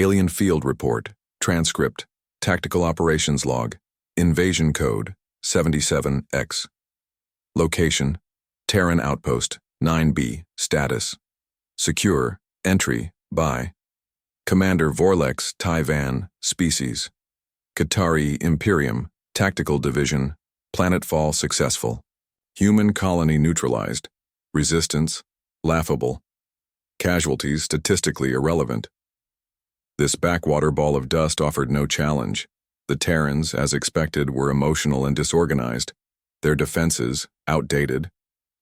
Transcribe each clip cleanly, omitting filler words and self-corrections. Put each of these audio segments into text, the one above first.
Alien Field Report, Transcript, Tactical Operations Log, Invasion Code, 77X. Location, Terran Outpost, 9B, Status. Secure, Entry, by Commander Vorlex Tyvan, Species. Qatari Imperium, Tactical Division, Planetfall successful. Human colony neutralized. Resistance, laughable. Casualties statistically irrelevant. This backwater ball of dust offered no challenge. The Terrans, as expected, were emotional and disorganized. Their defenses, outdated.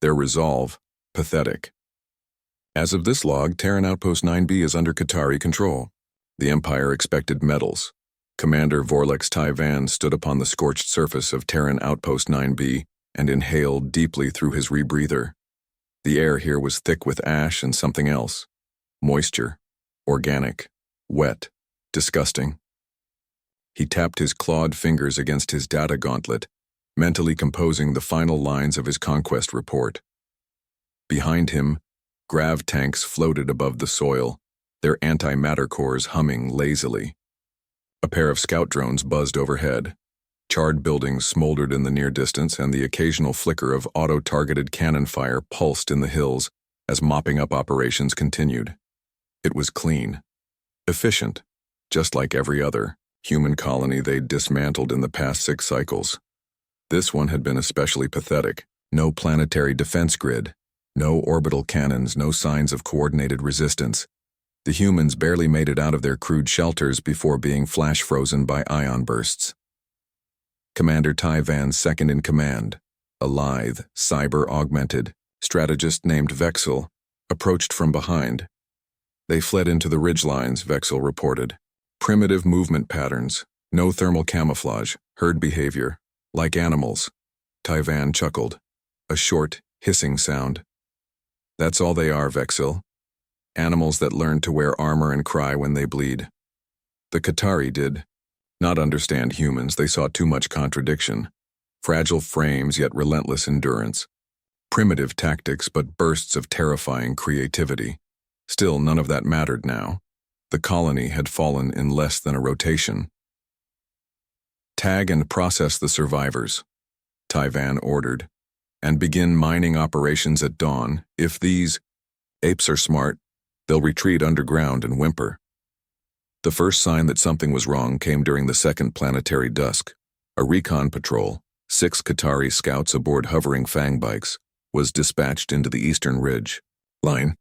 Their resolve, pathetic. As of this log, Terran Outpost 9B is under Qatari control. The Empire expected medals. Commander Vorlex Tyvan stood upon the scorched surface of Terran Outpost 9B and inhaled deeply through his rebreather. The air here was thick with ash and something else. Moisture. Organic. Wet. Disgusting. He tapped his clawed fingers against his data gauntlet, mentally composing the final lines of his conquest report. Behind him, grav tanks floated above the soil, their antimatter cores humming lazily. A pair of scout drones buzzed overhead. Charred buildings smoldered in the near distance, and the occasional flicker of auto-targeted cannon fire pulsed in the hills as mopping-up operations continued. It was clean. Efficient, just like every other human colony they'd dismantled in the past 6 cycles. This one had been especially pathetic. No planetary defense grid, no orbital cannons, no signs of coordinated resistance. The humans barely made it out of their crude shelters before being flash-frozen by ion bursts. Commander Tyvan's second-in-command, a lithe, cyber-augmented strategist named Vexel, approached from behind. They fled into the ridgelines, Vexel reported. Primitive movement patterns, no thermal camouflage, herd behavior, like animals. Tyvan chuckled. A short, hissing sound. That's all they are, Vexel. Animals that learn to wear armor and cry when they bleed. The Qatari did not understand humans. They saw too much contradiction. Fragile frames, yet relentless endurance. Primitive tactics, but bursts of terrifying creativity. Still, none of that mattered now. The colony had fallen in less than a rotation. Tag and process the survivors, Tyvan ordered, and begin mining operations at dawn. If these apes are smart, they'll retreat underground and whimper. The first sign that something was wrong came during the second planetary dusk. A recon patrol, 6 Qatari scouts aboard hovering fang bikes, was dispatched into the eastern ridge line.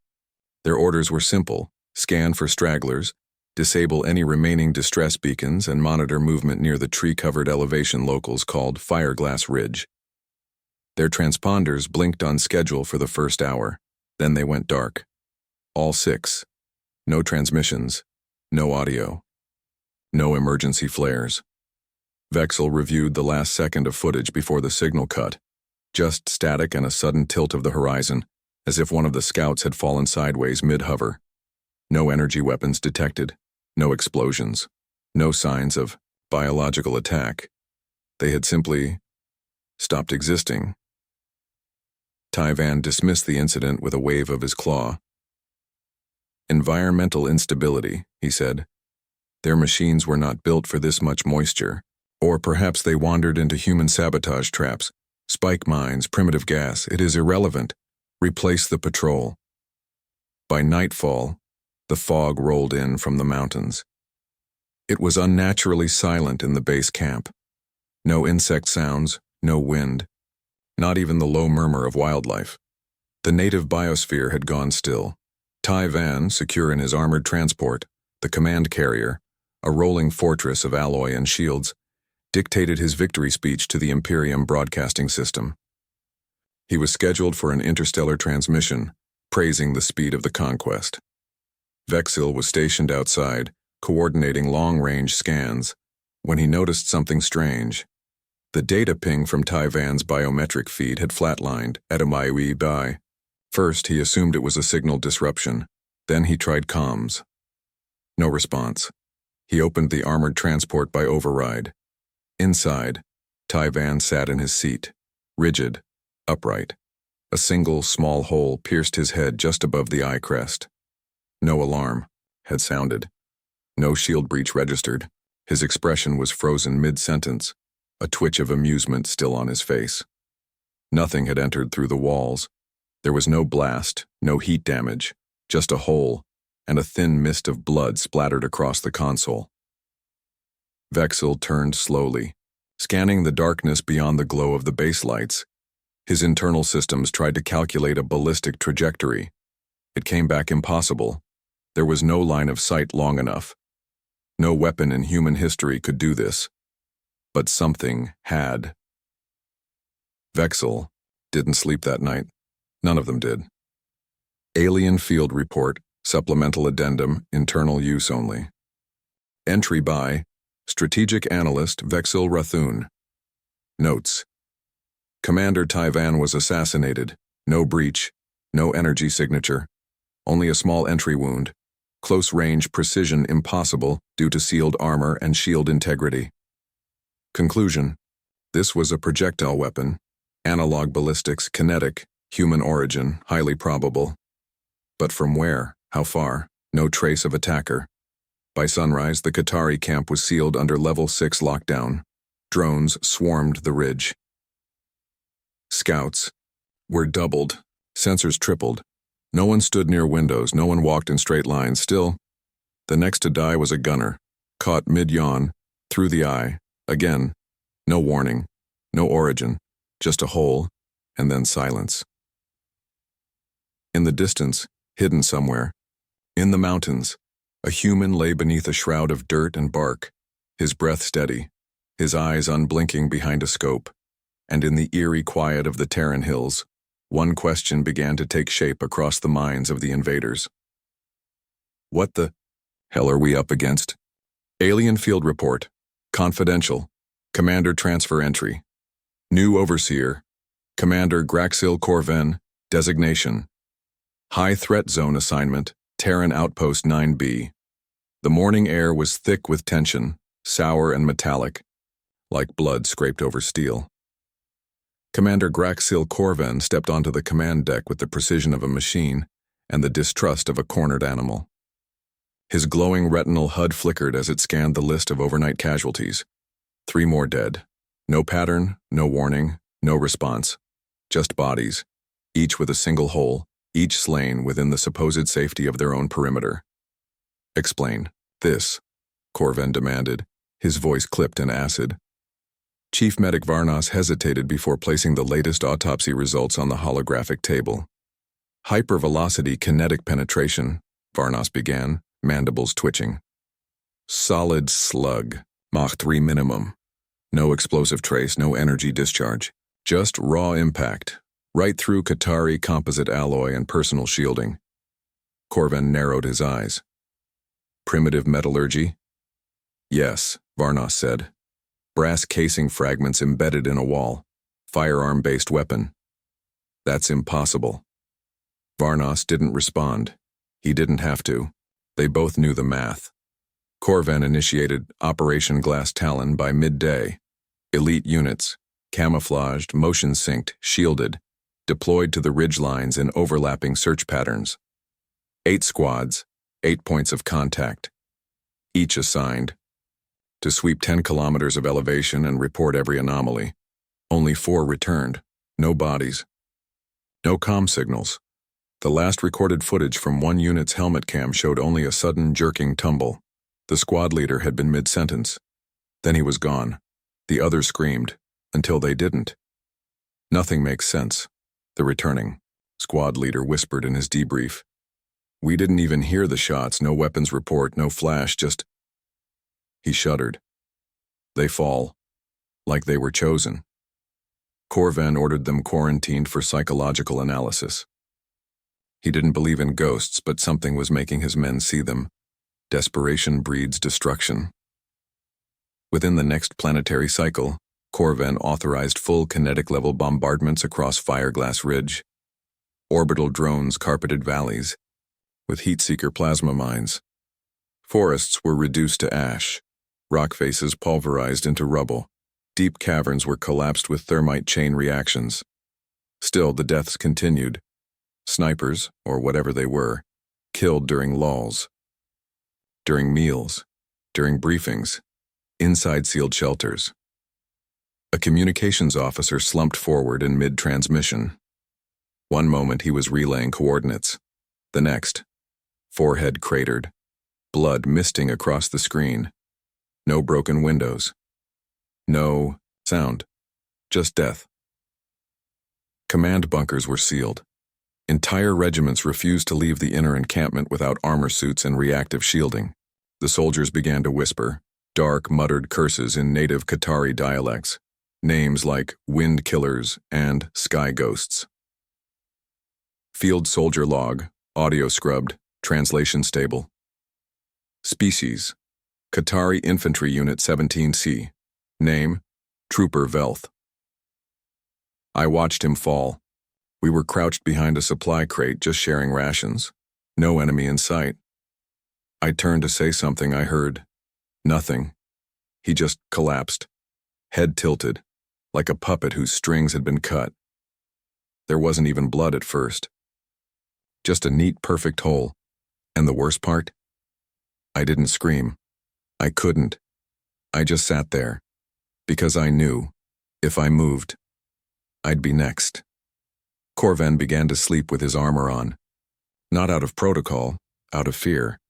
Their orders were simple: scan for stragglers, disable any remaining distress beacons, and monitor movement near the tree-covered elevation locals called Fireglass Ridge. Their transponders blinked on schedule for the first hour, then they went dark. All 6. No transmissions, no audio, no emergency flares. Vexel reviewed the last second of footage before the signal cut, just static and a sudden tilt of the horizon, as if one of the scouts had fallen sideways mid-hover. No energy weapons detected, no explosions, no signs of biological attack. They had simply stopped existing. Tyvan dismissed the incident with a wave of his claw. Environmental instability, he said. Their machines were not built for this much moisture. Or perhaps they wandered into human sabotage traps, spike mines, primitive gas. It is irrelevant. Replace the patrol. By nightfall, the fog rolled in from the mountains. It was unnaturally silent in the base camp. No insect sounds, no wind, not even the low murmur of wildlife. The native biosphere had gone still. Tyvan, secure in his armored transport, the command carrier, a rolling fortress of alloy and shields, dictated his victory speech to the Imperium broadcasting system. He was scheduled for an interstellar transmission, praising the speed of the conquest. Vexil was stationed outside, coordinating long-range scans, when he noticed something strange. The data ping from Tyvan's biometric feed had flatlined at a Maiwi by. First, he assumed it was a signal disruption. Then he tried comms. No response. He opened the armored transport by override. Inside, Tyvan sat in his seat, rigid, upright. A single, small hole pierced his head just above the eye crest. No alarm had sounded. No shield breach registered. His expression was frozen mid-sentence, a twitch of amusement still on his face. Nothing had entered through the walls. There was no blast, no heat damage, just a hole, and a thin mist of blood splattered across the console. Vexil turned slowly, scanning the darkness beyond the glow of the base lights. His internal systems tried to calculate a ballistic trajectory. It came back impossible. There was no line of sight long enough. No weapon in human history could do this. But something had. Vexil didn't sleep that night. None of them did. Alien Field Report, Supplemental Addendum, Internal Use Only. Entry by Strategic Analyst Vexil Rathun. Notes. Commander Tyvan was assassinated. No breach, no energy signature, only a small entry wound. Close-range precision impossible due to sealed armor and shield integrity. Conclusion. This was a projectile weapon. Analog ballistics, kinetic, human origin, highly probable. But from where? How far? No trace of attacker. By sunrise, the Qatari camp was sealed under Level 6 lockdown. Drones swarmed the ridge. Scouts were doubled, sensors tripled. No one stood near windows, no one walked in straight lines. Still, the next to die was a gunner, caught mid-yawn, through the eye. Again, no warning, no origin, just a hole, and then silence. In the distance, hidden somewhere, in the mountains, a human lay beneath a shroud of dirt and bark, his breath steady, his eyes unblinking behind a scope. And in the eerie quiet of the Terran hills, one question began to take shape across the minds of the invaders. What the hell are we up against? Alien Field Report. Confidential. Commander Transfer Entry. New Overseer. Commander Graxil Corven. Designation. High Threat Zone Assignment. Terran Outpost 9B. The morning air was thick with tension, sour and metallic, like blood scraped over steel. Commander Graxil Corven stepped onto the command deck with the precision of a machine and the distrust of a cornered animal. His glowing retinal HUD flickered as it scanned the list of overnight casualties. 3 more dead. No pattern, no warning, no response. Just bodies, each with a single hole, each slain within the supposed safety of their own perimeter. Explain. This, Corven demanded, his voice clipped and acid. Chief Medic Varnas hesitated before placing the latest autopsy results on the holographic table. Hypervelocity kinetic penetration, Varnas began, mandibles twitching. Solid slug, Mach 3 minimum. No explosive trace, no energy discharge. Just raw impact, right through Qatari composite alloy and personal shielding. Corven narrowed his eyes. Primitive metallurgy? Yes, Varnas said. Brass casing fragments embedded in a wall. Firearm-based weapon. That's impossible. Varnas didn't respond. He didn't have to. They both knew the math. Corven initiated Operation Glass Talon by midday. Elite units, camouflaged, motion-synced, shielded, deployed to the ridge lines in overlapping search patterns. 8 squads, 8 points of contact. Each assigned to sweep 10 kilometers of elevation and report every anomaly. Only 4 returned. No bodies. No comm signals. The last recorded footage from one unit's helmet cam showed only a sudden jerking tumble. The squad leader had been mid-sentence. Then he was gone. The others screamed, until they didn't. Nothing makes sense. The returning squad leader whispered in his debrief. We didn't even hear the shots, no weapons report, no flash, just... He shuddered. They fall, like they were chosen. Corven ordered them quarantined for psychological analysis. He didn't believe in ghosts, but something was making his men see them. Desperation breeds destruction. Within the next planetary cycle, Corven authorized full kinetic-level bombardments across Fireglass Ridge. Orbital drones carpeted valleys, with heat-seeker plasma mines. Forests were reduced to ash. Rock faces pulverized into rubble. Deep caverns were collapsed with thermite chain reactions. Still, the deaths continued. Snipers, or whatever they were, killed during lulls. During meals, during briefings, inside sealed shelters. A communications officer slumped forward in mid-transmission. One moment he was relaying coordinates. The next, forehead cratered, blood misting across the screen. No broken windows. No sound. Just death. Command bunkers were sealed. Entire regiments refused to leave the inner encampment without armor suits and reactive shielding. The soldiers began to whisper, dark, muttered curses in native Qatari dialects, names like Wind Killers and Sky Ghosts. Field Soldier Log, audio scrubbed, translation stable. Species, Qatari Infantry Unit 17C. Name, Trooper Velth. I watched him fall. We were crouched behind a supply crate just sharing rations. No enemy in sight. I turned to say something. I heard nothing. He just collapsed, head tilted, like a puppet whose strings had been cut. There wasn't even blood at first. Just a neat, perfect hole. And the worst part? I didn't scream. I couldn't. I just sat there. Because I knew, if I moved, I'd be next. Corven began to sleep with his armor on. Not out of protocol, out of fear.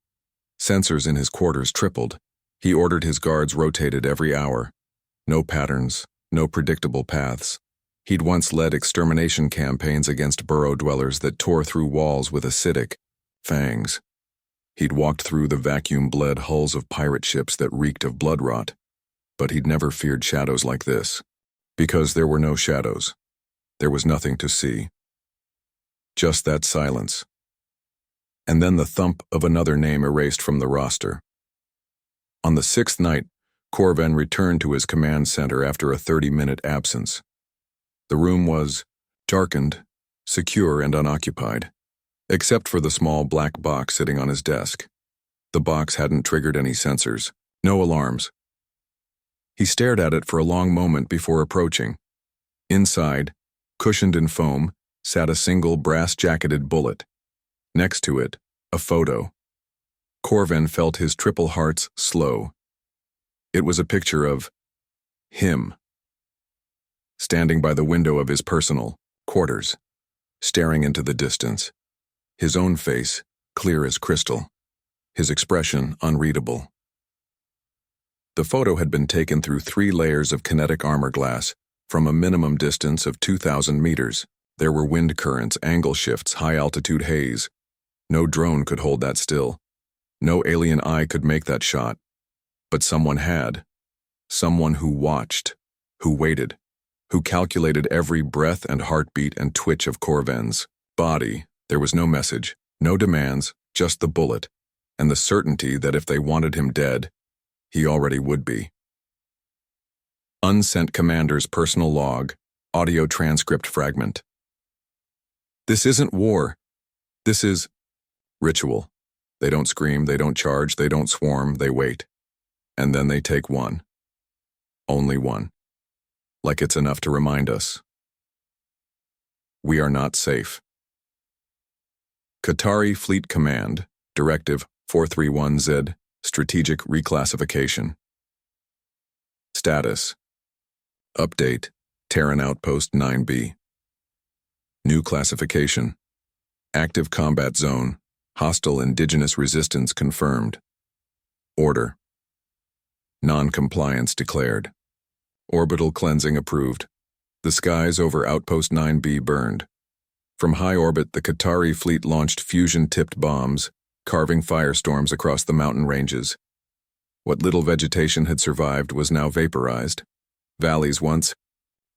Sensors in his quarters tripled. He ordered his guards rotated every hour. No patterns, no predictable paths. He'd once led extermination campaigns against burrow dwellers that tore through walls with acidic fangs. He'd walked through the vacuum-bled hulls of pirate ships that reeked of blood rot. But he'd never feared shadows like this. Because there were no shadows. There was nothing to see. Just that silence. And then the thump of another name erased from the roster. On the sixth night, Corven returned to his command center after a 30-minute absence. The room was darkened, secure, and unoccupied, except for the small black box sitting on his desk. The box hadn't triggered any sensors, no alarms. He stared at it for a long moment before approaching. Inside, cushioned in foam, sat a single brass-jacketed bullet. Next to it, a photo. Corven felt his triple hearts slow. It was a picture of him, standing by the window of his personal quarters, staring into the distance. His own face, clear as crystal. His expression, unreadable. The photo had been taken through 3 layers of kinetic armor glass, from a minimum distance of 2,000 meters. There were wind currents, angle shifts, high-altitude haze. No drone could hold that still. No alien eye could make that shot. But someone had. Someone who watched, who waited, who calculated every breath and heartbeat and twitch of Corven's body. There was no message, no demands, just the bullet, and the certainty that if they wanted him dead, he already would be. Unsent Commander's personal log, audio transcript fragment. This isn't war. This is ritual. They don't scream, they don't charge, they don't swarm, they wait. And then they take one. Only one. Like it's enough to remind us. We are not safe. Qatari Fleet Command, Directive 431Z, Strategic Reclassification. Status. Update, Terran Outpost 9B. New classification. Active combat zone. Hostile indigenous resistance confirmed. Order. Non-compliance declared. Orbital cleansing approved. The skies over Outpost 9B burned. From high orbit, the Qatari fleet launched fusion-tipped bombs, carving firestorms across the mountain ranges. What little vegetation had survived was now vaporized. Valleys once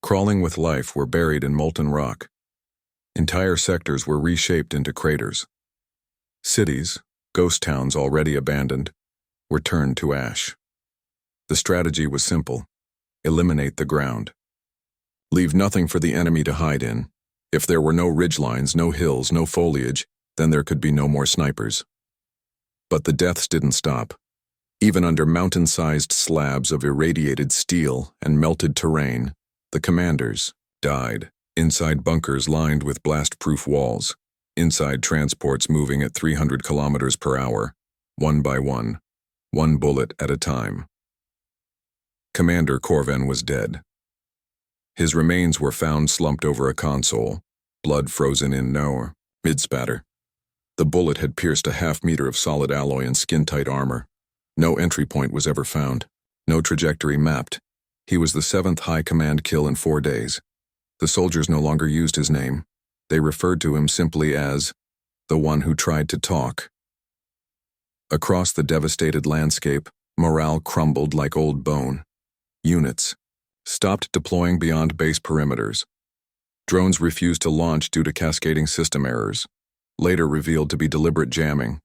crawling with life were buried in molten rock. Entire sectors were reshaped into craters. Cities, ghost towns already abandoned, were turned to ash. The strategy was simple. Eliminate the ground. Leave nothing for the enemy to hide in. If there were no ridgelines, no hills, no foliage, then there could be no more snipers. But the deaths didn't stop. Even under mountain-sized slabs of irradiated steel and melted terrain, the commanders died. Inside bunkers lined with blast-proof walls. Inside transports moving at 300 kilometers per hour, one by one. one bullet at a time. Commander Corven was dead. His remains were found slumped over a console, blood frozen in mid-spatter. The bullet had pierced a half-meter of solid alloy and skin-tight armor. No entry point was ever found. No trajectory mapped. He was the 7th high command kill in 4 days. The soldiers no longer used his name. They referred to him simply as the one who tried to talk. Across the devastated landscape, morale crumbled like old bone. Units stopped deploying beyond base perimeters. Drones refused to launch due to cascading system errors, later revealed to be deliberate jamming.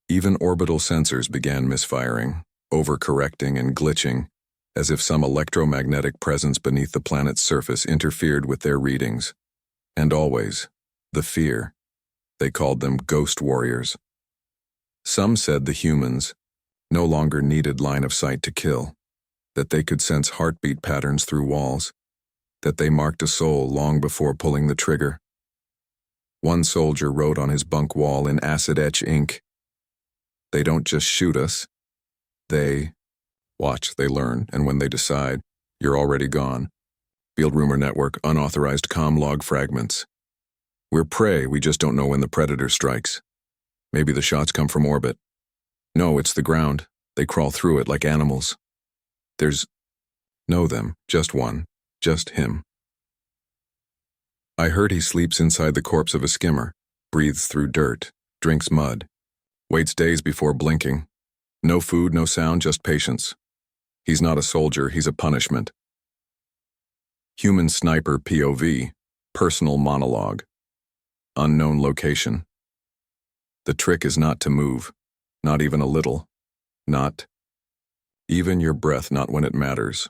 Even orbital sensors began misfiring, overcorrecting and glitching, as if some electromagnetic presence beneath the planet's surface interfered with their readings. And always, the fear. They called them ghost warriors. Some said the humans no longer needed line of sight to kill, that they could sense heartbeat patterns through walls, that they marked a soul long before pulling the trigger. One soldier wrote on his bunk wall in acid-etch ink, "They don't just shoot us. They watch, they learn, and when they decide, you're already gone." Field Rumor Network, unauthorized comm log fragments. "We're prey, we just don't know when the predator strikes. Maybe the shots come from orbit. No, it's the ground. They crawl through it like animals. There's no them, just one, just him. I heard he sleeps inside the corpse of a skimmer, breathes through dirt, drinks mud, waits days before blinking. No food, no sound, just patience. He's not a soldier, he's a punishment." Human sniper POV, personal monologue. Unknown location. The trick is not to move, not even a little, not even your breath, not when it matters.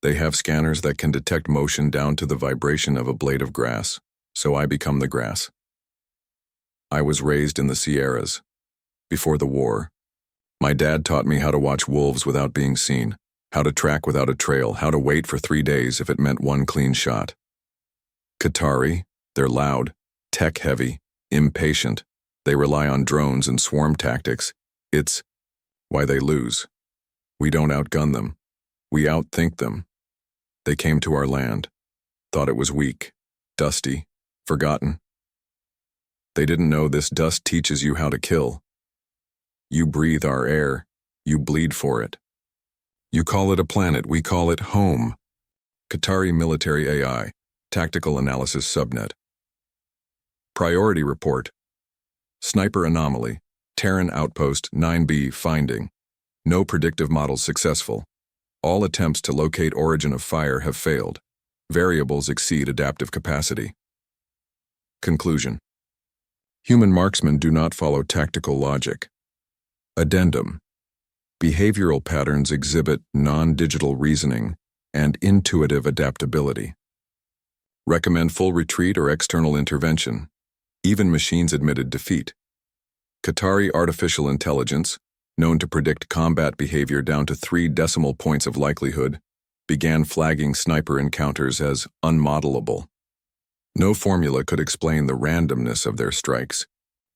They have scanners that can detect motion down to the vibration of a blade of grass, so I become the grass. I was raised in the Sierras. Before the war, my dad taught me how to watch wolves without being seen, how to track without a trail, how to wait for 3 days if it meant one clean shot. Qatari, they're loud, tech-heavy, impatient. They rely on drones and swarm tactics. It's why they lose. We don't outgun them. We outthink them. They came to our land, thought it was weak, dusty, forgotten. They didn't know this dust teaches you how to kill. You breathe our air, you bleed for it. You call it a planet, we call it home. Qatari Military AI, Tactical Analysis Subnet. Priority Report. Sniper Anomaly, Terran Outpost 9B finding. No predictive models successful. All attempts to locate origin of fire have failed. Variables exceed adaptive capacity. Conclusion. Human marksmen do not follow tactical logic. Addendum. Behavioral patterns exhibit non-digital reasoning and intuitive adaptability. Recommend full retreat or external intervention. Even machines admitted defeat. Qatari artificial intelligence, known to predict combat behavior down to 3 decimal points of likelihood, began flagging sniper encounters as unmodelable. No formula could explain the randomness of their strikes.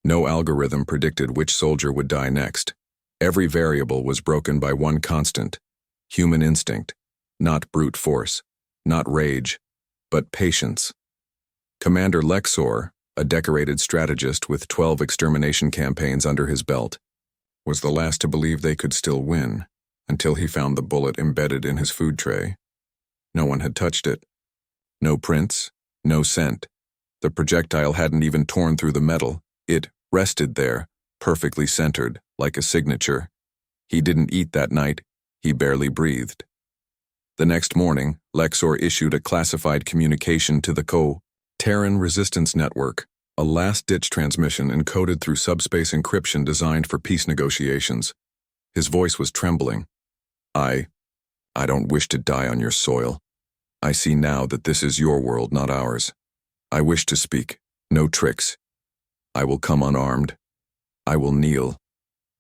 No algorithm predicted which soldier would die next. Every variable was broken by one constant: human instinct, not brute force, not rage, but patience. Commander Lexor, a decorated strategist with 12 extermination campaigns under his belt, was the last to believe they could still win, until he found the bullet embedded in his food tray. No one had touched it. No prints, no scent. The projectile hadn't even torn through the metal. It rested there, perfectly centered, like a signature. He didn't eat that night. He barely breathed. The next morning, Lexor issued a classified communication to the Terran Resistance Network, a last-ditch transmission encoded through subspace encryption designed for peace negotiations. His voice was trembling. I don't wish to die on your soil. I see now that this is your world, not ours. I wish to speak. No tricks. I will come unarmed. I will kneel.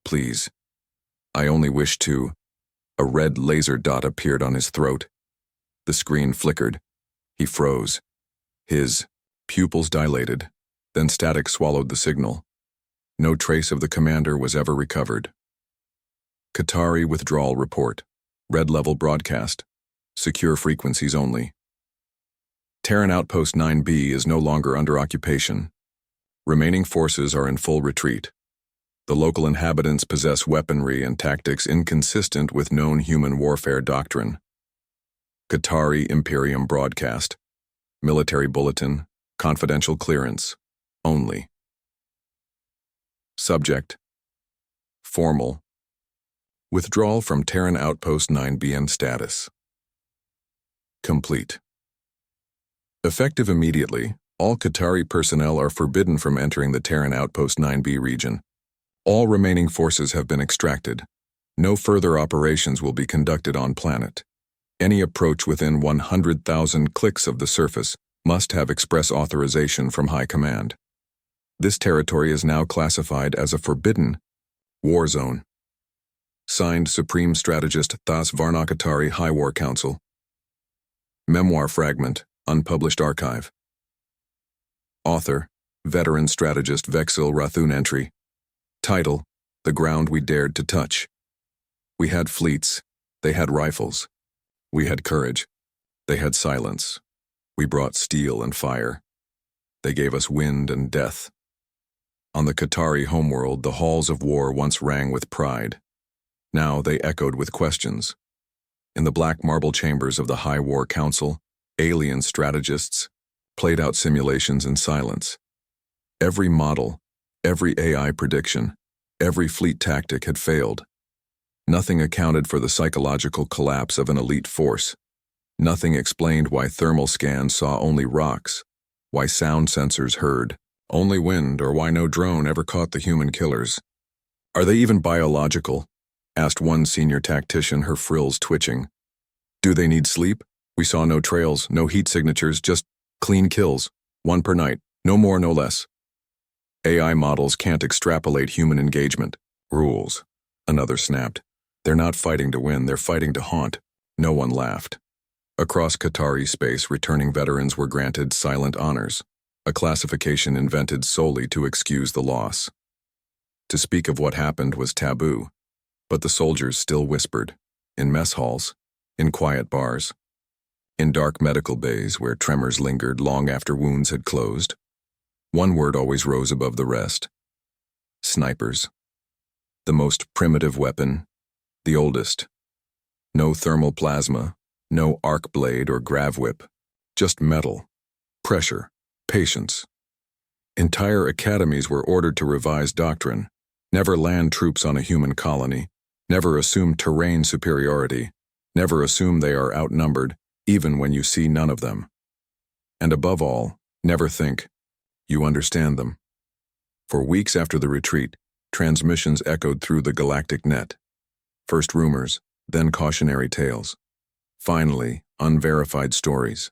Please. I only wish to. A red laser dot appeared on his throat. The screen flickered. He froze. His pupils dilated. Then static swallowed the signal. No trace of the commander was ever recovered. Qatari withdrawal report. Red level broadcast. Secure frequencies only. Terran Outpost 9B is no longer under occupation. Remaining forces are in full retreat. The local inhabitants possess weaponry and tactics inconsistent with known human warfare doctrine. Qatari Imperium broadcast. Military bulletin. Confidential clearance. Only. Subject. Formal. Withdrawal from Terran Outpost 9B status. Complete. Effective immediately, all Qatari personnel are forbidden from entering the Terran Outpost 9B region. All remaining forces have been extracted. No further operations will be conducted on planet. Any approach within 100,000 clicks of the surface must have express authorization from High Command. This territory is now classified as a forbidden war zone. Signed, Supreme Strategist Thas Varnakatari, High War Council. Memoir fragment, unpublished archive. Author, Veteran Strategist Vexil Rathun. Entry. Title, The Ground We Dared to Touch. We had fleets, they had rifles. We had courage, they had silence. We brought steel and fire. They gave us wind and death. On the Qatari homeworld, the halls of war once rang with pride. Now they echoed with questions. In the black marble chambers of the High War Council, alien strategists played out simulations in silence. Every model, every AI prediction, every fleet tactic had failed. Nothing accounted for the psychological collapse of an elite force. Nothing explained why thermal scans saw only rocks, why sound sensors heard only wind, or why no drone ever caught the human killers. "Are they even biological?" asked one senior tactician, her frills twitching. "Do they need sleep? We saw no trails, no heat signatures, just clean kills, one per night, no more, no less." "AI models can't extrapolate human engagement. Rules." Another snapped. "They're not fighting to win, they're fighting to haunt." No one laughed. Across Qatari space, returning veterans were granted silent honors, a classification invented solely to excuse the loss. To speak of what happened was taboo, but the soldiers still whispered, in mess halls, in quiet bars, in dark medical bays where tremors lingered long after wounds had closed. One word always rose above the rest. Snipers. The most primitive weapon, the oldest. No thermal plasma, no arc blade or grav whip, just metal, pressure, patience. Entire academies were ordered to revise doctrine, never land troops on a human colony, never assume terrain superiority, never assume they are outnumbered, even when you see none of them. And above all, never think, you understand them. For weeks after the retreat, transmissions echoed through the galactic net. First rumors, then cautionary tales. Finally, unverified stories.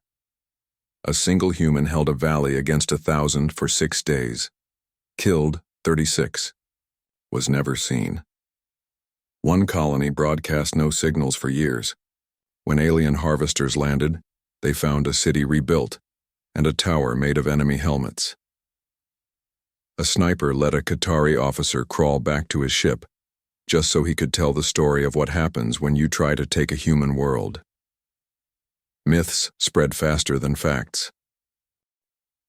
A single human held a valley against 1,000 for 6 days. Killed 36. Was never seen. One colony broadcast no signals for years. When alien harvesters landed, they found a city rebuilt and a tower made of enemy helmets. A sniper let a Qatari officer crawl back to his ship, just so he could tell the story of what happens when you try to take a human world. Myths spread faster than facts.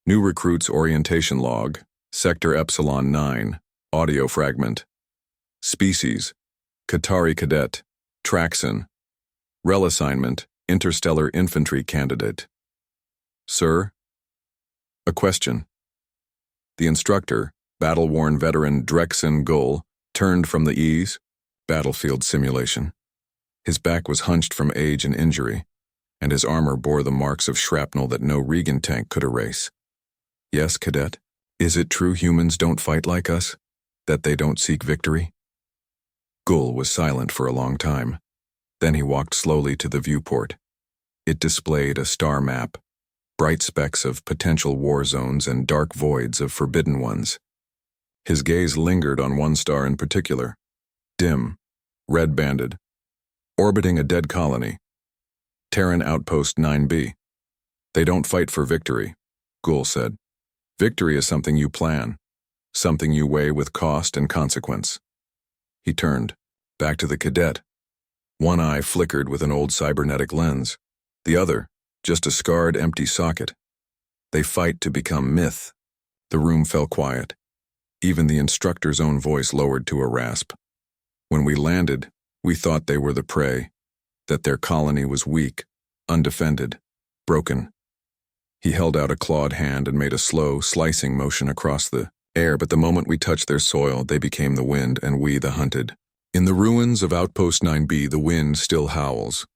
New recruits orientation log, Sector Epsilon 9, audio fragment. Species, Qatari cadet, Traxon. Rel assignment, interstellar infantry candidate. Sir? A question. The instructor, battle-worn veteran Drexen Gull, turned from the ease, battlefield simulation. His back was hunched from age and injury, and his armor bore the marks of shrapnel that no Regan tank could erase. Yes, cadet, is it true humans don't fight like us? That they don't seek victory? Gull was silent for a long time. Then he walked slowly to the viewport. It displayed a star map, bright specks of potential war zones and dark voids of forbidden ones. His gaze lingered on one star in particular, dim, red-banded, orbiting a dead colony. Terran Outpost 9B. They don't fight for victory, Gull said. Victory is something you plan, something you weigh with cost and consequence. He turned. Back to the cadet. One eye flickered with an old cybernetic lens. The other, just a scarred, empty socket. They fight to become myth. The room fell quiet. Even the instructor's own voice lowered to a rasp. When we landed, we thought they were the prey, that their colony was weak, undefended, broken. He held out a clawed hand and made a slow, slicing motion across the air, but the moment we touched their soil, they became the wind and we the hunted. In the ruins of Outpost 9B, the wind still howls.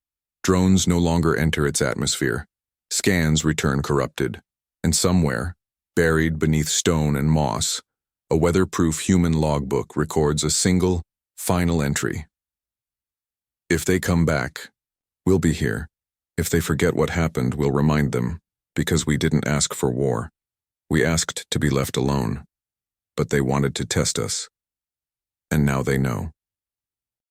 Drones no longer enter its atmosphere. Scans return corrupted. And somewhere, buried beneath stone and moss, a weather-proof human logbook records a single, final entry. If they come back, we'll be here. If they forget what happened, we'll remind them, because we didn't ask for war. We asked to be left alone. But they wanted to test us. And now they know.